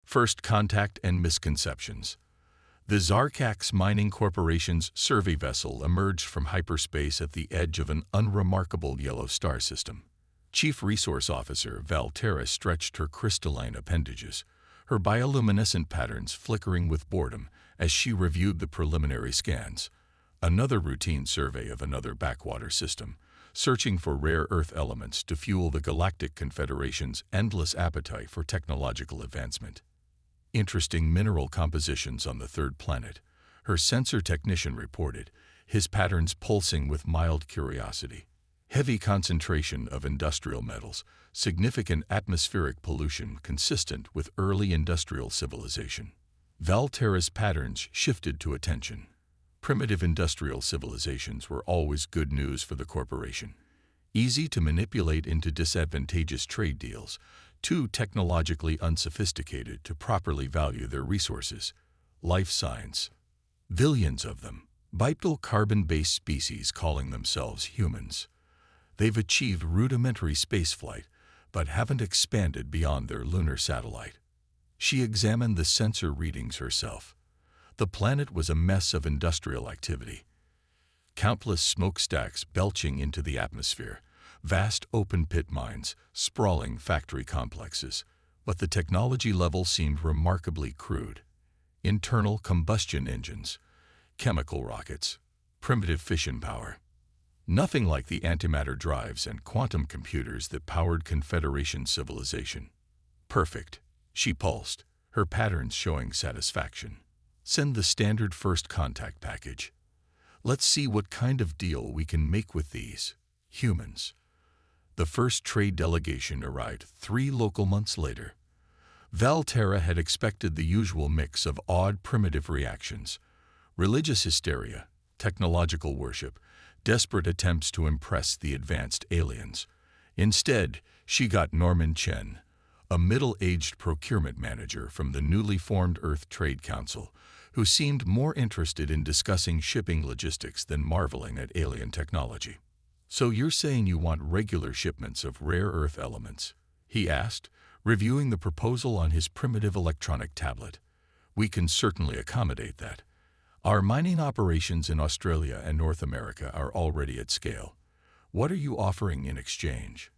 First Contact and Misconceptions. The Zarkax Mining Corporation's survey vessel emerged from hyperspace at the edge of an unremarkable yellow star system. Chief Resource Officer Valterra stretched her crystalline appendages, her bioluminescent patterns flickering with boredom as she reviewed the preliminary scans. Another routine survey of another backwater system, searching for rare earth elements to fuel the Galactic Confederation's endless appetite for technological advancement. Interesting mineral compositions on the third planet, her sensor technician reported, his patterns pulsing with mild curiosity. Heavy concentration of industrial metals, significant atmospheric pollution consistent with early industrial civilization. Valterra's patterns shifted to attention. Primitive industrial civilizations were always good news for the corporation. Easy to manipulate into disadvantageous trade deals, too technologically unsophisticated to properly value their resources. Life signs. Billions of them. Bipedal carbon-based species calling themselves humans. They've achieved rudimentary spaceflight, but haven't expanded beyond their lunar satellite. She examined the sensor readings herself. The planet was a mess of industrial activity. Countless smokestacks belching into the atmosphere, vast open-pit mines, sprawling factory complexes. But the technology level seemed remarkably crude. Internal combustion engines, chemical rockets, primitive fission power. Nothing like the antimatter drives and quantum computers that powered Confederation civilization. Perfect, she pulsed, her patterns showing satisfaction. Send the standard first contact package. Let's see what kind of deal we can make with these humans. The first trade delegation arrived 3 local months later. Valterra had expected the usual mix of odd primitive reactions, religious hysteria, technological worship, desperate attempts to impress the advanced aliens. Instead, she got Norman Chen, a middle-aged procurement manager from the newly formed Earth Trade Council, who seemed more interested in discussing shipping logistics than marveling at alien technology. "So you're saying you want regular shipments of rare earth elements?" he asked, reviewing the proposal on his primitive electronic tablet. "We can certainly accommodate that. Our mining operations in Australia and North America are already at scale. What are you offering in exchange?"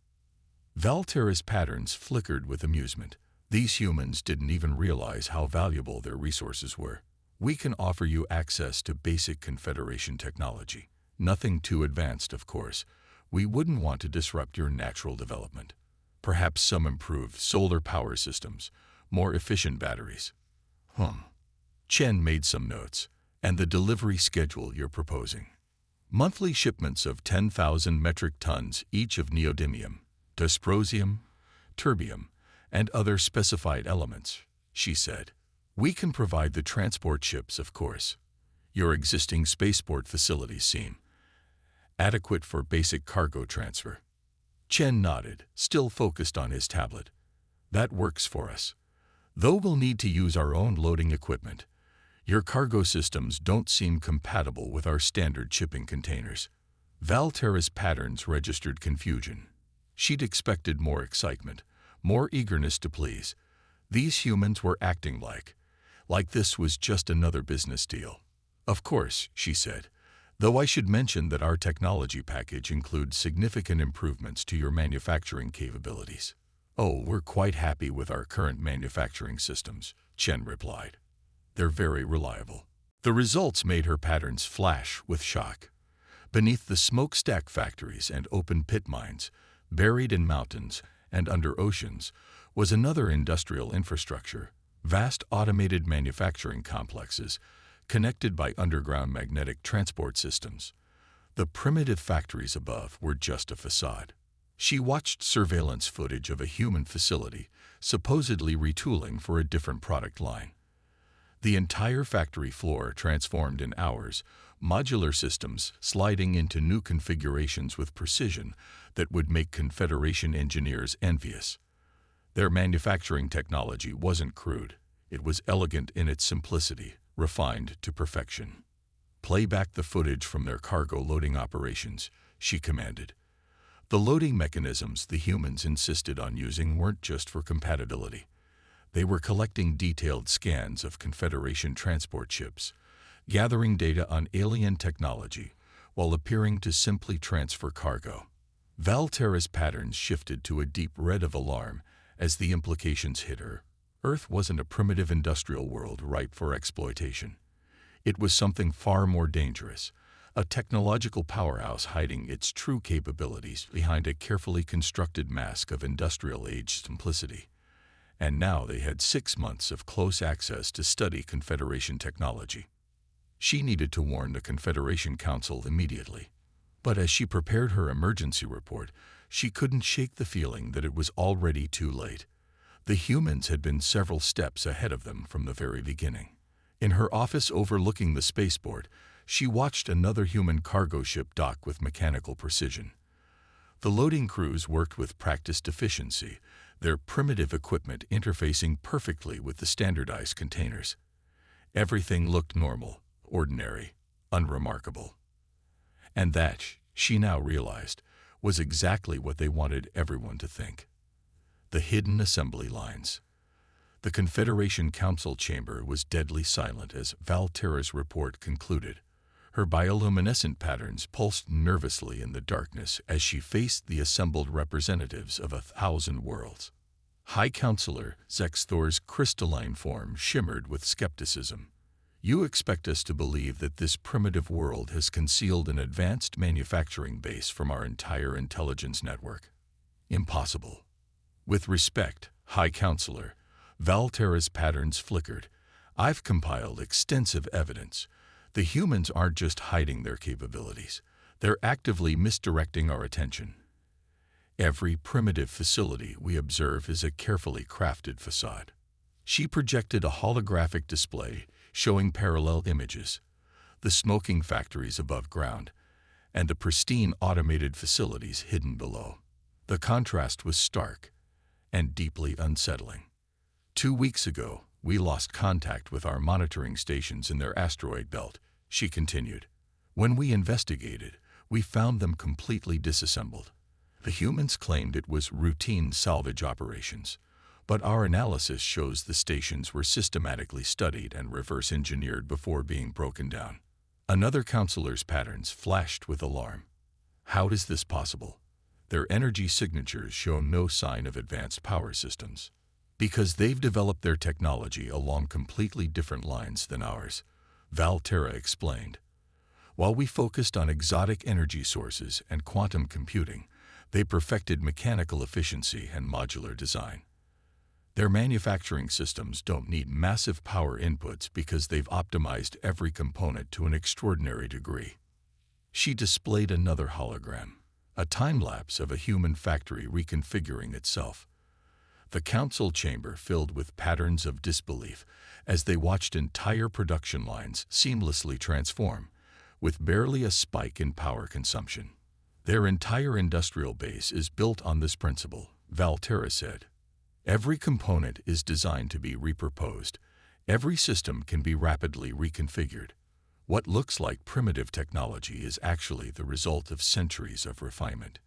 Valterra's patterns flickered with amusement. These humans didn't even realize how valuable their resources were. "We can offer you access to basic Confederation technology. Nothing too advanced, of course. We wouldn't want to disrupt your natural development. Perhaps some improved solar power systems, more efficient batteries." Chen made some notes. "And the delivery schedule you're proposing?" "Monthly shipments of 10,000 metric tons each of neodymium, dysprosium, terbium, and other specified elements," she said. "We can provide the transport ships, of course. Your existing spaceport facilities seem adequate for basic cargo transfer." Chen nodded, still focused on his tablet. "That works for us. Though we'll need to use our own loading equipment. Your cargo systems don't seem compatible with our standard shipping containers." Valterra's patterns registered confusion. She'd expected more excitement, more eagerness to please. These humans were acting like this was just another business deal. "Of course," she said, "though I should mention that our technology package includes significant improvements to your manufacturing capabilities." "Oh, we're quite happy with our current manufacturing systems," Chen replied. "They're very reliable." The results made her patterns flash with shock. Beneath the smokestack factories and open pit mines, buried in mountains and under oceans, was another industrial infrastructure, vast automated manufacturing complexes, connected by underground magnetic transport systems. The primitive factories above were just a facade. She watched surveillance footage of a human facility, supposedly retooling for a different product line. The entire factory floor transformed in hours, modular systems sliding into new configurations with precision that would make Confederation engineers envious. Their manufacturing technology wasn't crude. It was elegant in its simplicity, refined to perfection. "Play back the footage from their cargo loading operations," she commanded. The loading mechanisms the humans insisted on using weren't just for compatibility. They were collecting detailed scans of Confederation transport ships, gathering data on alien technology, while appearing to simply transfer cargo. Valterra's patterns shifted to a deep red of alarm as the implications hit her. Earth wasn't a primitive industrial world ripe for exploitation. It was something far more dangerous, a technological powerhouse hiding its true capabilities behind a carefully constructed mask of industrial-age simplicity. And now they had 6 months of close access to study Confederation technology. She needed to warn the Confederation Council immediately. But as she prepared her emergency report, she couldn't shake the feeling that it was already too late. The humans had been several steps ahead of them from the very beginning. In her office overlooking the spaceport, she watched another human cargo ship dock with mechanical precision. The loading crews worked with practiced efficiency, their primitive equipment interfacing perfectly with the standardized containers. Everything looked normal, ordinary, unremarkable. And that, she now realized, was exactly what they wanted everyone to think. The hidden assembly lines. The Confederation Council chamber was deadly silent as Valterra's report concluded. Her bioluminescent patterns pulsed nervously in the darkness as she faced the assembled representatives of 1,000 worlds. High Counselor Zexthor's crystalline form shimmered with skepticism. You expect us to believe that this primitive world has concealed an advanced manufacturing base from our entire intelligence network? Impossible. With respect, High Counselor, Valterra's patterns flickered. I've compiled extensive evidence. The humans aren't just hiding their capabilities. They're actively misdirecting our attention. Every primitive facility we observe is a carefully crafted facade. She projected a holographic display showing parallel images, the smoking factories above ground, and the pristine automated facilities hidden below. The contrast was stark and deeply unsettling. 2 weeks ago, we lost contact with our monitoring stations in their asteroid belt, she continued. When we investigated, we found them completely disassembled. The humans claimed it was routine salvage operations, but our analysis shows the stations were systematically studied and reverse-engineered before being broken down. Another counselor's patterns flashed with alarm. How is this possible? Their energy signatures show no sign of advanced power systems. Because they've developed their technology along completely different lines than ours, Valterra explained. While we focused on exotic energy sources and quantum computing, they perfected mechanical efficiency and modular design. Their manufacturing systems don't need massive power inputs because they've optimized every component to an extraordinary degree. She displayed another hologram, a time-lapse of a human factory reconfiguring itself. The council chamber filled with patterns of disbelief as they watched entire production lines seamlessly transform, with barely a spike in power consumption. Their entire industrial base is built on this principle, Valterra said. Every component is designed to be repurposed. Every system can be rapidly reconfigured. What looks like primitive technology is actually the result of centuries of refinement.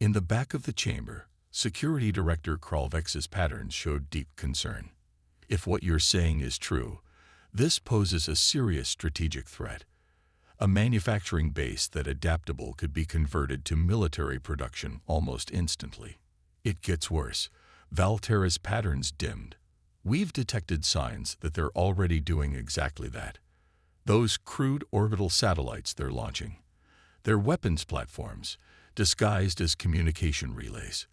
In the back of the chamber, Security Director Kralvex's patterns showed deep concern. If what you're saying is true, this poses a serious strategic threat. A manufacturing base that adaptable could be converted to military production almost instantly. It gets worse. Valterra's patterns dimmed. We've detected signs that they're already doing exactly that. Those crude orbital satellites they're launching. They're weapons platforms, disguised as communication relays.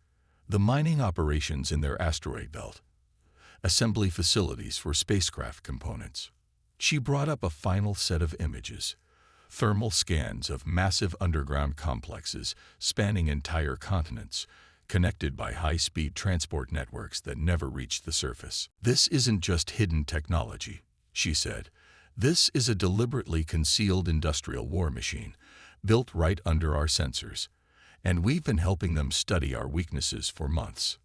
The mining operations in their asteroid belt. Assembly facilities for spacecraft components. She brought up a final set of images. Thermal scans of massive underground complexes spanning entire continents, connected by high-speed transport networks that never reached the surface. This isn't just hidden technology, she said. This is a deliberately concealed industrial war machine, built right under our sensors, and we've been helping them study our weaknesses for months.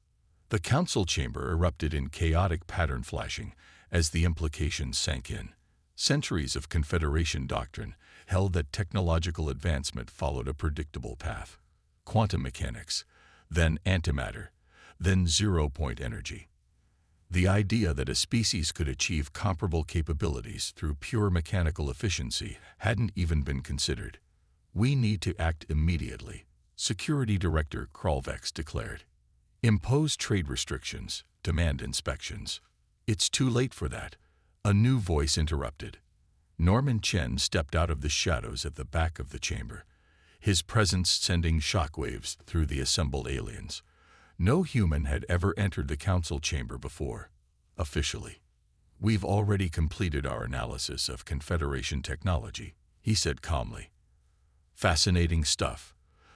The council chamber erupted in chaotic pattern flashing as the implications sank in. Centuries of Confederation doctrine held that technological advancement followed a predictable path. Quantum mechanics, then antimatter, then zero-point energy. The idea that a species could achieve comparable capabilities through pure mechanical efficiency hadn't even been considered. "We need to act immediately," Security Director Kralvex declared. "Impose trade restrictions, demand inspections." "It's too late for that," a new voice interrupted. Norman Chen stepped out of the shadows at the back of the chamber, his presence sending shockwaves through the assembled aliens. No human had ever entered the council chamber before, officially. "We've already completed our analysis of Confederation technology," he said calmly. "Fascinating stuff,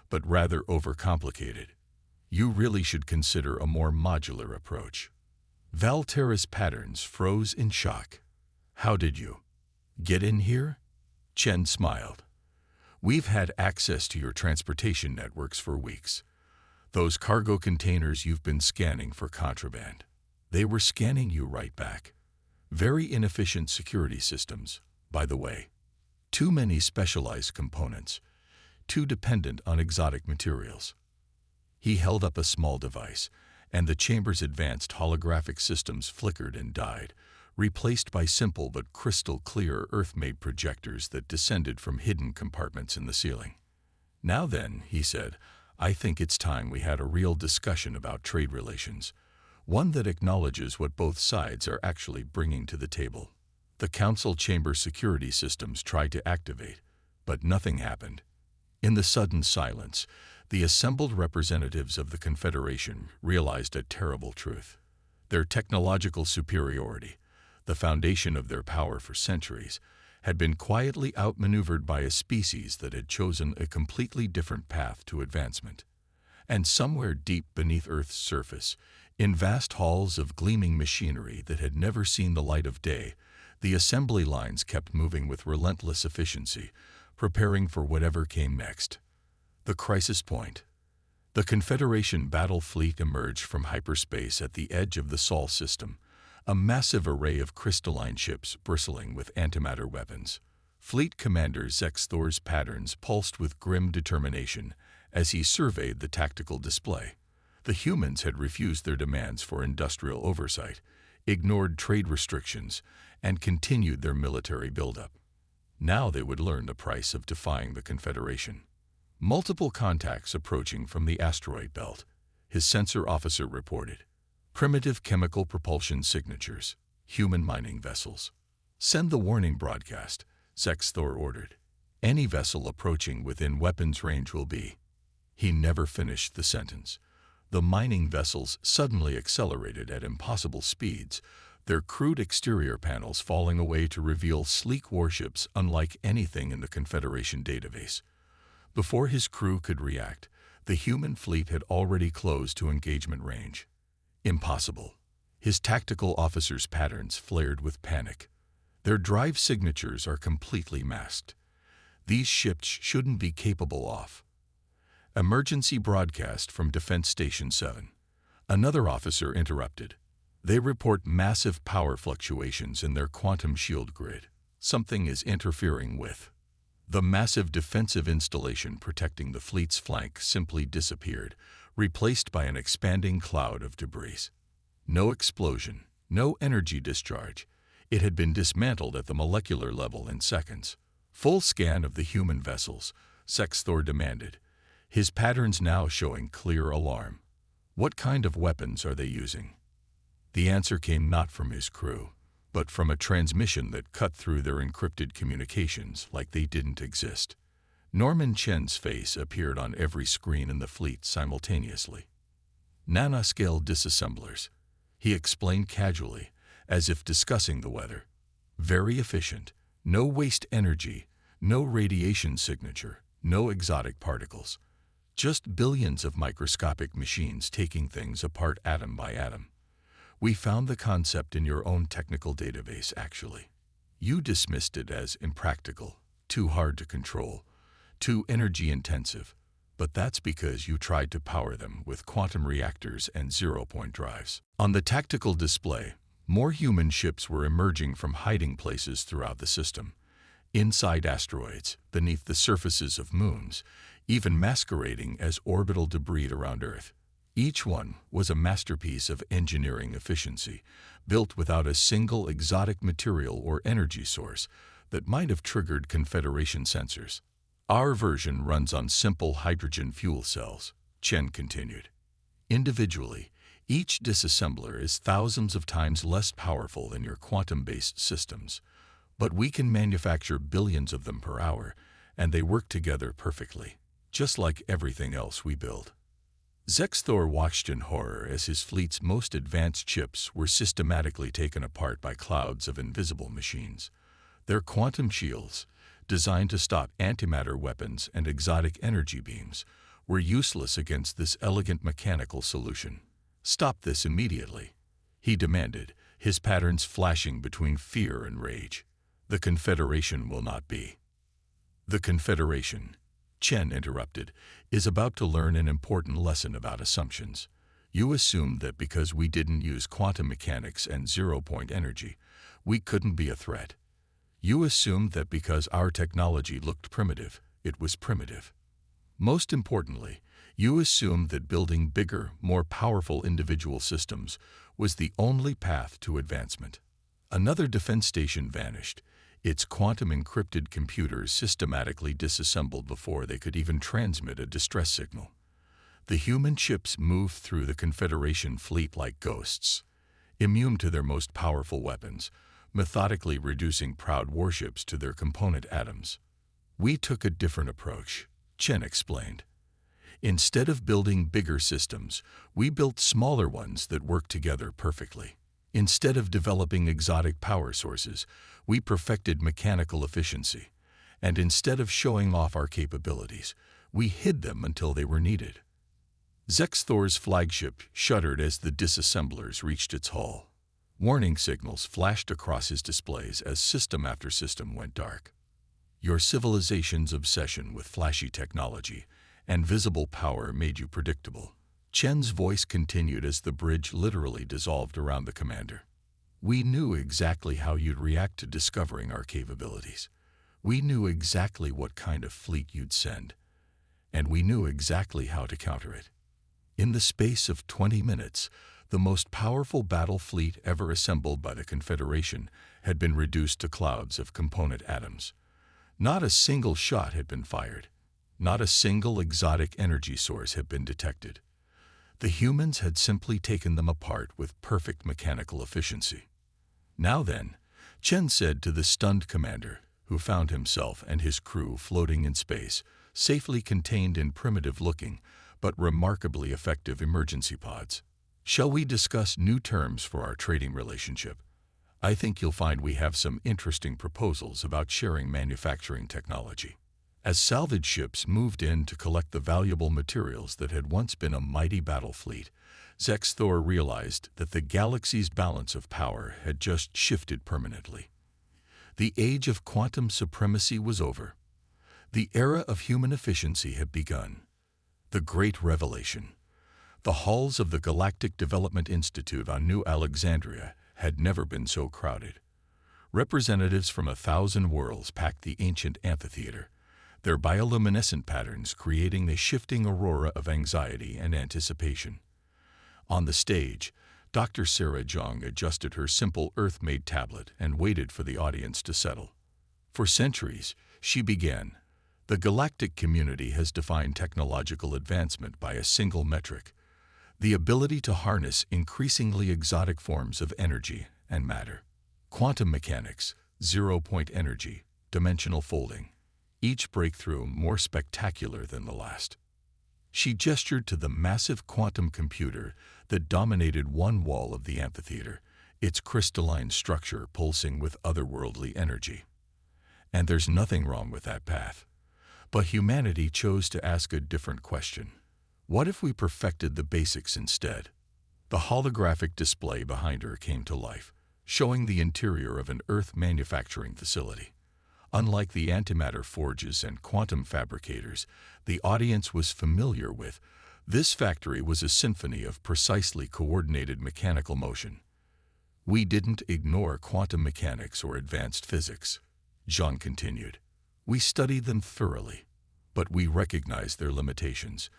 but rather overcomplicated. You really should consider a more modular approach." Valterra's patterns froze in shock. "How did you get in here?" Chen smiled. "We've had access to your transportation networks for weeks. Those cargo containers you've been scanning for contraband. They were scanning you right back. Very inefficient security systems, by the way. Too many specialized components. Too dependent on exotic materials." He held up a small device, and the chamber's advanced holographic systems flickered and died, replaced by simple but crystal-clear Earth-made projectors that descended from hidden compartments in the ceiling. "Now then," he said, "I think it's time we had a real discussion about trade relations, one that acknowledges what both sides are actually bringing to the table." The council chamber security systems tried to activate, but nothing happened. In the sudden silence, the assembled representatives of the Confederation realized a terrible truth. Their technological superiority, the foundation of their power for centuries, had been quietly outmaneuvered by a species that had chosen a completely different path to advancement. And somewhere deep beneath Earth's surface, in vast halls of gleaming machinery that had never seen the light of day, the assembly lines kept moving with relentless efficiency, preparing for whatever came next. The crisis point. The Confederation battle fleet emerged from hyperspace at the edge of the Sol system, a massive array of crystalline ships bristling with antimatter weapons. Fleet Commander Zex Thor's patterns pulsed with grim determination as he surveyed the tactical display. The humans had refused their demands for industrial oversight, ignored trade restrictions, and continued their military buildup. Now they would learn the price of defying the Confederation. "Multiple contacts approaching from the asteroid belt," his sensor officer reported. "Primitive chemical propulsion signatures, human mining vessels." "Send the warning broadcast," Zex Thor ordered. "Any vessel approaching within weapons range will be—" He never finished the sentence. The mining vessels suddenly accelerated at impossible speeds, their crude exterior panels falling away to reveal sleek warships unlike anything in the Confederation database. Before his crew could react, the human fleet had already closed to engagement range. Impossible. His tactical officers' patterns flared with panic. Their drive signatures are completely masked. These ships shouldn't be capable of. Emergency broadcast from Defense Station 7. Another officer interrupted. They report massive power fluctuations in their quantum shield grid. Something is interfering with. The massive defensive installation protecting the fleet's flank simply disappeared, replaced by an expanding cloud of debris. No explosion, no energy discharge. It had been dismantled at the molecular level in seconds. Full scan of the human vessels, Zex Thor demanded, his patterns now showing clear alarm. "What kind of weapons are they using?" The answer came not from his crew, but from a transmission that cut through their encrypted communications like they didn't exist. Norman Chen's face appeared on every screen in the fleet simultaneously. "Nanoscale disassemblers," he explained casually, as if discussing the weather. "Very efficient. No waste energy, no radiation signature, no exotic particles. Just billions of microscopic machines taking things apart atom by atom. We found the concept in your own technical database, actually. You dismissed it as impractical, too hard to control, too energy-intensive, but that's because you tried to power them with quantum reactors and zero-point drives." On the tactical display, more human ships were emerging from hiding places throughout the system, inside asteroids, beneath the surfaces of moons, even masquerading as orbital debris around Earth. Each one was a masterpiece of engineering efficiency, built without a single exotic material or energy source that might have triggered Confederation sensors. Our version runs on simple hydrogen fuel cells, Chen continued. Individually, each disassembler is thousands of times less powerful than your quantum-based systems, but we can manufacture billions of them per hour, and they work together perfectly, just like everything else we build. Zexthor watched in horror as his fleet's most advanced chips were systematically taken apart by clouds of invisible machines. Their quantum shields, designed to stop antimatter weapons and exotic energy beams, were useless against this elegant mechanical solution. "Stop this immediately," he demanded, his patterns flashing between fear and rage. "The Confederation will not be." "The Confederation," Chen interrupted, "is about to learn an important lesson about assumptions. You assumed that because we didn't use quantum mechanics and zero-point energy, we couldn't be a threat. You assumed that because our technology looked primitive, it was primitive. Most importantly, you assumed that building bigger, more powerful individual systems was the only path to advancement." Another defense station vanished, its quantum-encrypted computers systematically disassembled before they could even transmit a distress signal. The human chips moved through the Confederation fleet like ghosts, immune to their most powerful weapons, methodically reducing proud warships to their component atoms. "We took a different approach," Chen explained. "Instead of building bigger systems, we built smaller ones that work together perfectly. Instead of developing exotic power sources, we perfected mechanical efficiency. And instead of showing off our capabilities, we hid them until they were needed." Zexthor's flagship shuddered as the disassemblers reached its hull. Warning signals flashed across his displays as system after system went dark. "Your civilization's obsession with flashy technology and visible power made you predictable," Chen's voice continued as the bridge literally dissolved around the commander. "We knew exactly how you'd react to discovering our capabilities. We knew exactly what kind of fleet you'd send, and we knew exactly how to counter it." In the space of 20 minutes, the most powerful battle fleet ever assembled by the Confederation had been reduced to clouds of component atoms. Not a single shot had been fired. Not a single exotic energy source had been detected. The humans had simply taken them apart with perfect mechanical efficiency. "Now then," Chen said to the stunned commander, who found himself and his crew floating in space, safely contained in primitive-looking but remarkably effective emergency pods. "Shall we discuss new terms for our trading relationship? I think you'll find we have some interesting proposals about sharing manufacturing technology." As salvage ships moved in to collect the valuable materials that had once been a mighty battle fleet, Zexthor realized that the galaxy's balance of power had just shifted permanently. The age of quantum supremacy was over. The era of human efficiency had begun. The Great Revelation. The halls of the Galactic Development Institute on New Alexandria had never been so crowded. Representatives from 1,000 worlds packed the ancient amphitheater, their bioluminescent patterns creating a shifting aurora of anxiety and anticipation. On the stage, Dr. Sarah Zhang adjusted her simple Earth-made tablet and waited for the audience to settle. "For centuries," she began, "the galactic community has defined technological advancement by a single metric: the ability to harness increasingly exotic forms of energy and matter. Quantum mechanics, zero-point energy, dimensional folding, each breakthrough more spectacular than the last." She gestured to the massive quantum computer that dominated one wall of the amphitheater, its crystalline structure pulsing with otherworldly energy. "And there's nothing wrong with that path. But humanity chose to ask a different question. What if we perfected the basics instead?" The holographic display behind her came to life, showing the interior of an Earth manufacturing facility. Unlike the antimatter forges and quantum fabricators the audience was familiar with, this factory was a symphony of precisely coordinated mechanical motion. "We didn't ignore quantum mechanics or advanced physics," Zhang continued. "We studied them thoroughly, but we recognized their limitations.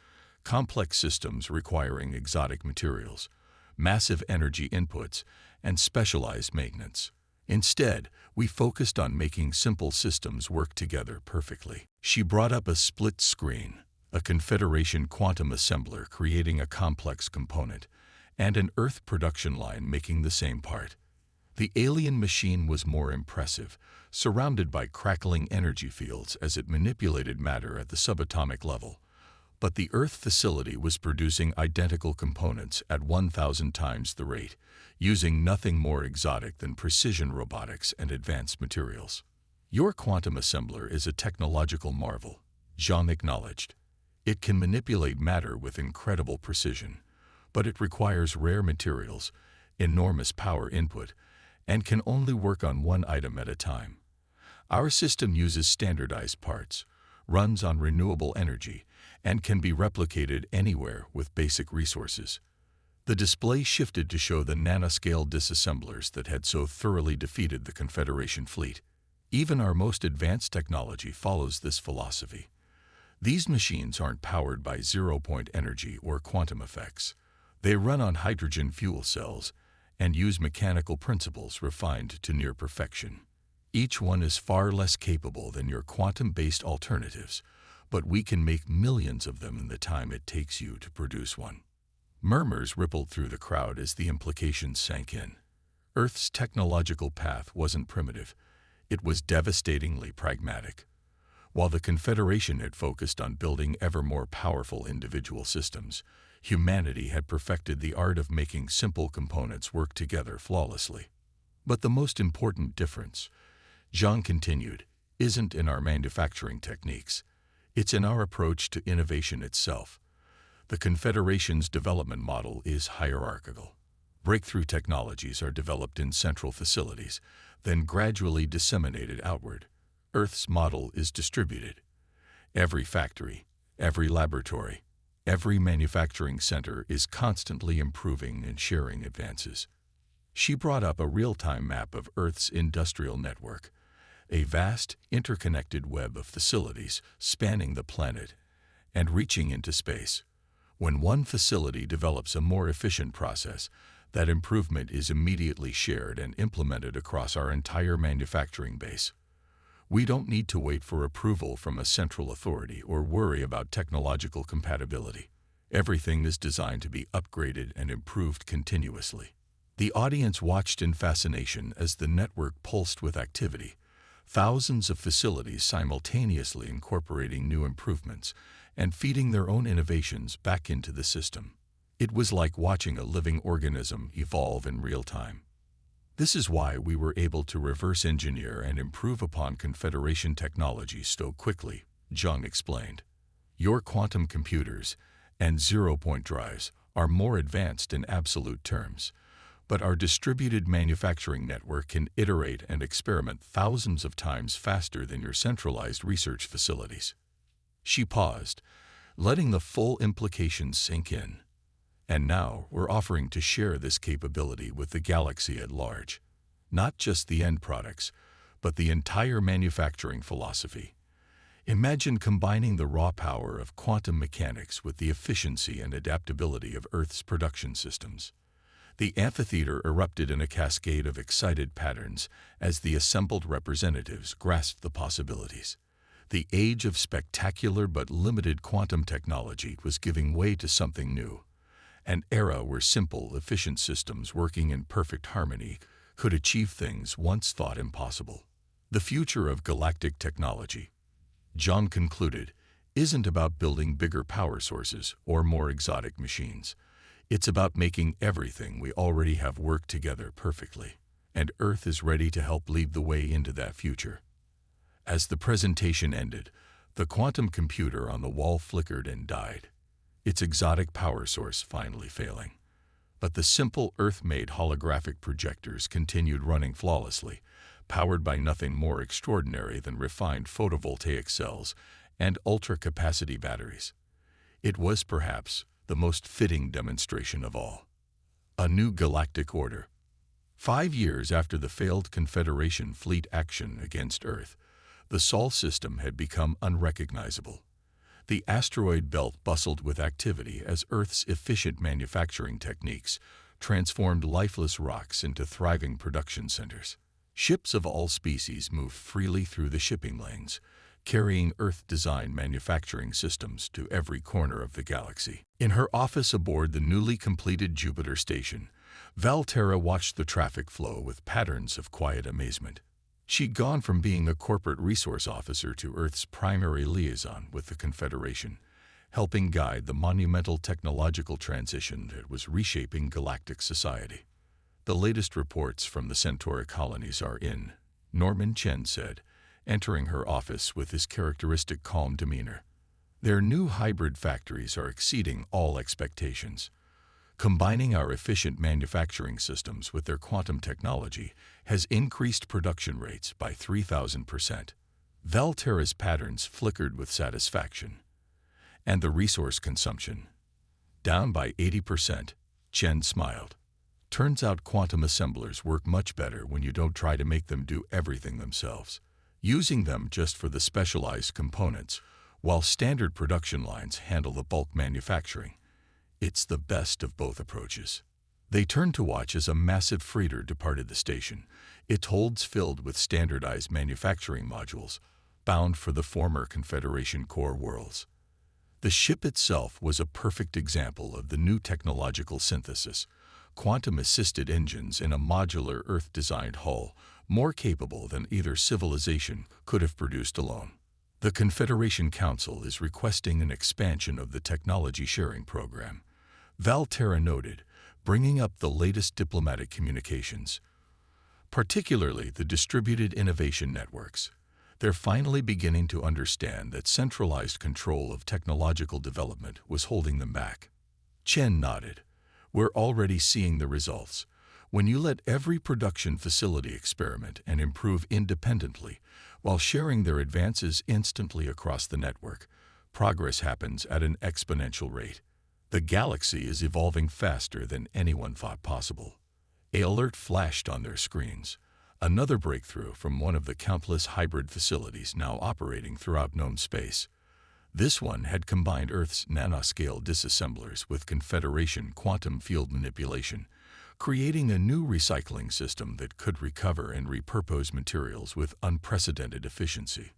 complex systems requiring exotic materials, massive energy inputs, and specialized maintenance. Instead, we focused on making simple systems work together perfectly. She brought up a split screen, a Confederation quantum assembler creating a complex component, and an Earth production line making the same part. The alien machine was more impressive, surrounded by crackling energy fields as it manipulated matter at the subatomic level. But the Earth facility was producing identical components at 1,000 times the rate, using nothing more exotic than precision robotics and advanced materials. Your quantum assembler is a technological marvel, Jean acknowledged. It can manipulate matter with incredible precision, but it requires rare materials, enormous power input, and can only work on one item at a time. Our system uses standardized parts, runs on renewable energy, and can be replicated anywhere with basic resources. The display shifted to show the nanoscale disassemblers that had so thoroughly defeated the Confederation fleet. Even our most advanced technology follows this philosophy. These machines aren't powered by zero-point energy or quantum effects. They run on hydrogen fuel cells and use mechanical principles refined to near perfection. Each one is far less capable than your quantum-based alternatives, but we can make millions of them in the time it takes you to produce one. Murmurs rippled through the crowd as the implications sank in. Earth's technological path wasn't primitive. It was devastatingly pragmatic. While the Confederation had focused on building ever more powerful individual systems, humanity had perfected the art of making simple components work together flawlessly. But the most important difference, Jean continued, isn't in our manufacturing techniques. It's in our approach to innovation itself. The Confederation's development model is hierarchical. Breakthrough technologies are developed in central facilities, then gradually disseminated outward. Earth's model is distributed. Every factory, every laboratory, every manufacturing center is constantly improving and sharing advances. She brought up a real-time map of Earth's industrial network, a vast, interconnected web of facilities spanning the planet and reaching into space. When one facility develops a more efficient process, that improvement is immediately shared and implemented across our entire manufacturing base. We don't need to wait for approval from a central authority or worry about technological compatibility. Everything is designed to be upgraded and improved continuously. The audience watched in fascination as the network pulsed with activity, thousands of facilities simultaneously incorporating new improvements and feeding their own innovations back into the system. It was like watching a living organism evolve in real time. This is why we were able to reverse engineer and improve upon Confederation technology so quickly, Zhang explained. Your quantum computers and zero-point drives are more advanced in absolute terms, but our distributed manufacturing network can iterate and experiment thousands of times faster than your centralized research facilities. She paused, letting the full implications sink in. And now we're offering to share this capability with the galaxy at large. Not just the end products, but the entire manufacturing philosophy. Imagine combining the raw power of quantum mechanics with the efficiency and adaptability of Earth's production systems. The amphitheater erupted in a cascade of excited patterns as the assembled representatives grasped the possibilities. The age of spectacular but limited quantum technology was giving way to something new. An era where simple, efficient systems working in perfect harmony could achieve things once thought impossible. The future of galactic technology, John concluded, isn't about building bigger power sources or more exotic machines. It's about making everything we already have work together perfectly, and Earth is ready to help lead the way into that future. As the presentation ended, the quantum computer on the wall flickered and died, its exotic power source finally failing. But the simple Earth-made holographic projectors continued running flawlessly, powered by nothing more extraordinary than refined photovoltaic cells and ultra-capacity batteries. It was perhaps the most fitting demonstration of all. A new galactic order. 5 years after the failed Confederation fleet action against Earth, the Sol system had become unrecognizable. The asteroid belt bustled with activity as Earth's efficient manufacturing techniques transformed lifeless rocks into thriving production centers. Ships of all species moved freely through the shipping lanes, carrying Earth-designed manufacturing systems to every corner of the galaxy. In her office aboard the newly completed Jupiter station, Valterra watched the traffic flow with patterns of quiet amazement. She'd gone from being a corporate resource officer to Earth's primary liaison with the Confederation, helping guide the monumental technological transition that was reshaping galactic society. The latest reports from the Centauri colonies are in, Norman Chen said, entering her office with his characteristic calm demeanor. Their new hybrid factories are exceeding all expectations. Combining our efficient manufacturing systems with their quantum technology has increased production rates by 3,000%. Valterra's patterns flickered with satisfaction. And the resource consumption? Down by 80%, Chen smiled. Turns out quantum assemblers work much better when you don't try to make them do everything themselves, using them just for the specialized components, while standard production lines handle the bulk manufacturing. It's the best of both approaches. They turned to watch as a massive freighter departed the station, its holds filled with standardized manufacturing modules, bound for the former Confederation core worlds. The ship itself was a perfect example of the new technological synthesis, quantum-assisted engines in a modular Earth-designed hull, more capable than either civilization could have produced alone. The Confederation Council is requesting an expansion of the technology sharing program, Valterra noted, bringing up the latest diplomatic communications, particularly the distributed innovation networks. They're finally beginning to understand that centralized control of technological development was holding them back. Chen nodded. We're already seeing the results. When you let every production facility experiment and improve independently, while sharing their advances instantly across the network, progress happens at an exponential rate. The galaxy is evolving faster than anyone thought possible. An alert flashed on their screens. Another breakthrough from one of the countless hybrid facilities now operating throughout known space. This one had combined Earth's nanoscale disassemblers with Confederation quantum field manipulation, creating a new recycling system that could recover and repurpose materials with unprecedented efficiency.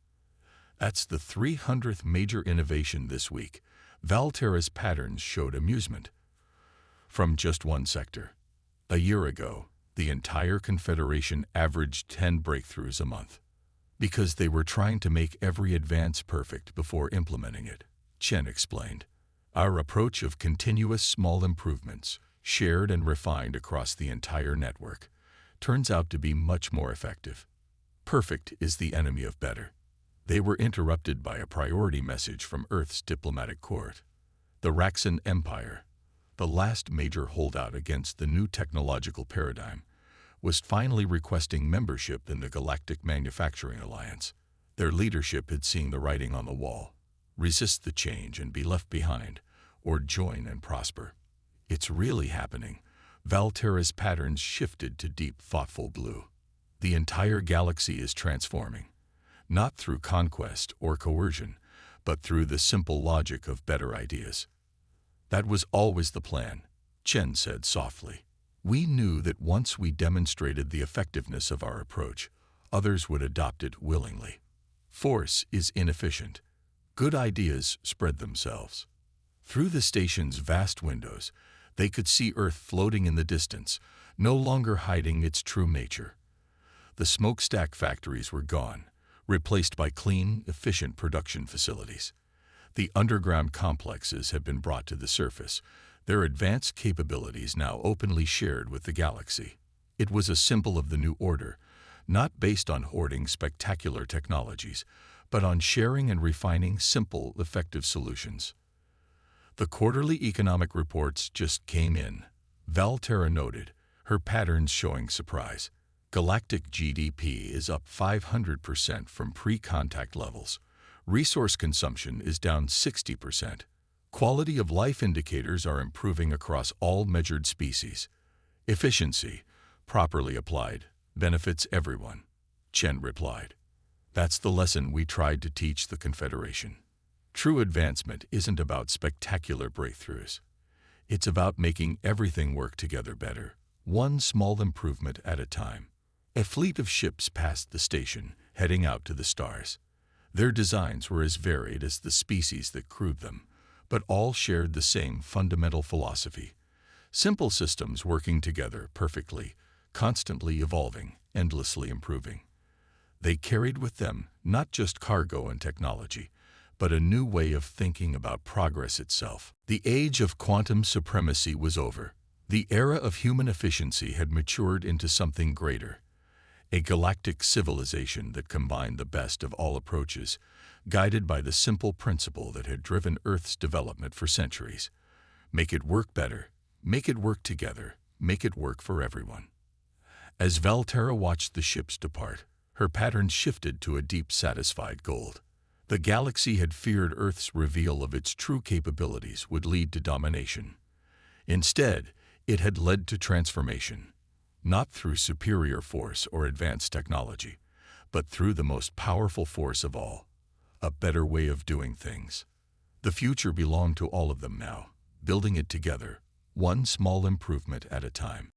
That's the 300th major innovation this week. Valterra's patterns showed amusement. From just one sector. A year ago, the entire Confederation averaged 10 breakthroughs a month. Because they were trying to make every advance perfect before implementing it, Chen explained. Our approach of continuous small improvements, shared and refined across the entire network, turns out to be much more effective. Perfect is the enemy of better. They were interrupted by a priority message from Earth's diplomatic court. The Raxan Empire, the last major holdout against the new technological paradigm, was finally requesting membership in the Galactic Manufacturing Alliance. Their leadership had seen the writing on the wall. Resist the change and be left behind, or join and prosper. It's really happening. Valterra's patterns shifted to deep, thoughtful blue. The entire galaxy is transforming. Not through conquest or coercion, but through the simple logic of better ideas. That was always the plan, Chen said softly. We knew that once we demonstrated the effectiveness of our approach, others would adopt it willingly. Force is inefficient. Good ideas spread themselves. Through the station's vast windows, they could see Earth floating in the distance, no longer hiding its true nature. The smokestack factories were gone, replaced by clean, efficient production facilities. The underground complexes have been brought to the surface, their advanced capabilities now openly shared with the galaxy. It was a symbol of the new order, not based on hoarding spectacular technologies, but on sharing and refining simple, effective solutions. The quarterly economic reports just came in. Valterra noted, her patterns showing surprise. Galactic GDP is up 500% from pre-contact levels. Resource consumption is down 60%. Quality of life indicators are improving across all measured species. Efficiency, properly applied, benefits everyone, Chen replied. That's the lesson we tried to teach the Confederation. True advancement isn't about spectacular breakthroughs. It's about making everything work together better, one small improvement at a time. A fleet of ships passed the station, heading out to the stars. Their designs were as varied as the species that crewed them, but all shared the same fundamental philosophy. Simple systems working together perfectly, constantly evolving, endlessly improving. They carried with them not just cargo and technology, but a new way of thinking about progress itself. The age of quantum supremacy was over. The era of human efficiency had matured into something greater. A galactic civilization that combined the best of all approaches, guided by the simple principle that had driven Earth's development for centuries. Make it work better, make it work together, make it work for everyone. As Valterra watched the ships depart, her patterns shifted to a deep, satisfied gold. The galaxy had feared Earth's reveal of its true capabilities would lead to domination. Instead, it had led to transformation, not through superior force or advanced technology, but through the most powerful force of all, a better way of doing things. The future belonged to all of them now, building it together, one small improvement at a time.